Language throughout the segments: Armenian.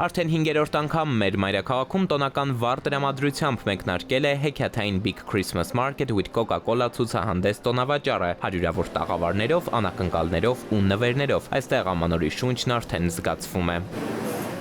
Արդեն 5-րդ անգամ մեր մայրաքաղաքում տոնական վառ տրամադրությամբ մեկնարկել է հեքիաթային Big Christmas Market with Coca-Cola ցուցահանդես տոնավաճառը, հարյուրավոր տաղավարներով, անակնկալներով ու նվերներով։ Այստեղ ամանորի շունչն արդեն զգացվում է։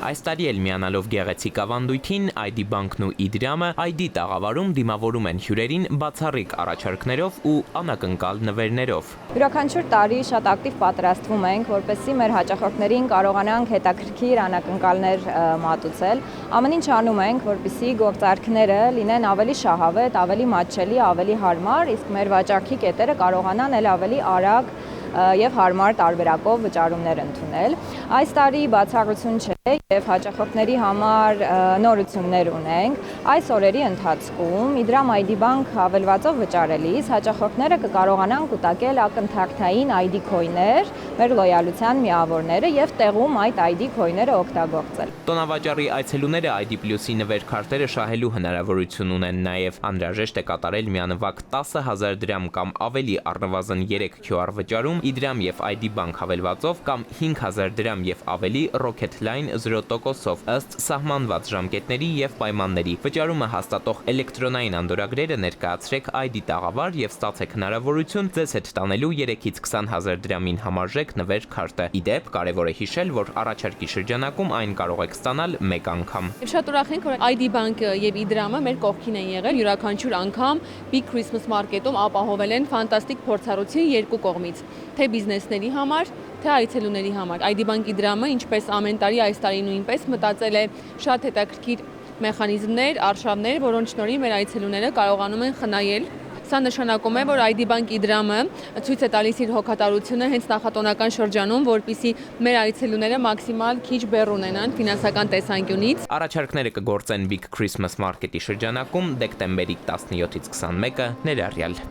Այս տարի էլ միանալով գեղեցիկ ավանդույթին ID բանկն ու Իդրամը ID տաղավարում դիմավորում են հյուրերին բացառիկ առաջարկներով ու անակնկալ նվերներով։ Յուրաքանչյուր տարի շատ ակտիվ պատրաստվում ենք, որպեսզի մեր հաճախորդներին կարողանանք հետաքրքիր անակնկալներ մատուցել։ Ամեն ինչ անում ենք, որպեսզի գործարքները լինեն ավելի շահավետ, ավելի մատչելի, ավելի հարմար, իսկ մեր վաճառքի կետերը կարողանան ավելի արագ եւ հարմար տարբերակով վճարումներ ընդունել։ Այս տարի բացառություն չէ եւ հաճախորդների համար նորություններ ունենք։ Այս օրերի ընթացքում Իդրամ ID բանկ հավելվածով վճարելիս հաճախորդները կկարողանան կուտակել ակնթարթային ID քոյներ, մեր լոյալության միավորները եւ տեղում այդ ID քոյները օգտագործել։ Տոնավաճառի այցելուները ID+-ի նվեր-քարտերը շահելու հնարավորություն ունեն նաեւ անհրաժեշտ է կատարել միանվագ 10,000 դրամ կամ ավելի առնվազն 3 QR վճարում Իդրամ եւ ID բանկ հավելվածով կամ 5,000 դրամ եւ ավելի Rocket Line 0%-ով ըստ սահմանված ժամկետների եւ պայմանների։ Վճարումը հաստատող էլեկտրոնային անդորրագրերը ներկայացրեք ID տաղավար եւ ստացեք հնարավորություն ձեզ հետ տանելու 3-ից 20,000 դրամին համարժեք նվեր քարտը։ Իդեպ կարեւոր է հիշել, որ առաջարկի շրջանակում այն կարող եք ստանալ մեկ անգամ։ Շատ ուրախ ենք, որ ID բանկը եւ Իդրամը մեր կողքին են եղել յուրաքանչյուր անգամ Big Christmas Market-ում ապահովել են ֆանտաստիկ փորձառություն երկու կողմից, թե բիզնեսների համար, թե այցելուների համար։ ID բանկ Իդրամը, ինչպես ամեն տարի, այս տարի նույնպես մտածել է շատ հետաքրքիր մեխանիզմներ, արշավներ, որոնց շնորհիվ մեր այցելուները կարողանում են խնայել։ Սա նշանակում է, որ ID բանկ Իդրամը ցույց է տալիս իր հոգատարությունը հենց նախատոնական շրջանում, որպեսզի մեր այցելուները մաքսիմալ քիչ բեռ ունենան ֆինանսական տեսանկյունից։ Առաջարկները կգործեն Big Christmas Market-ի շրջանակում դեկտեմբերի 17-ից 21-ը ներառյալ։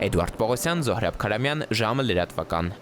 Էդուարդ Պողոսյան, Զոհրաբ Քարամյան, ժամը լրատվական։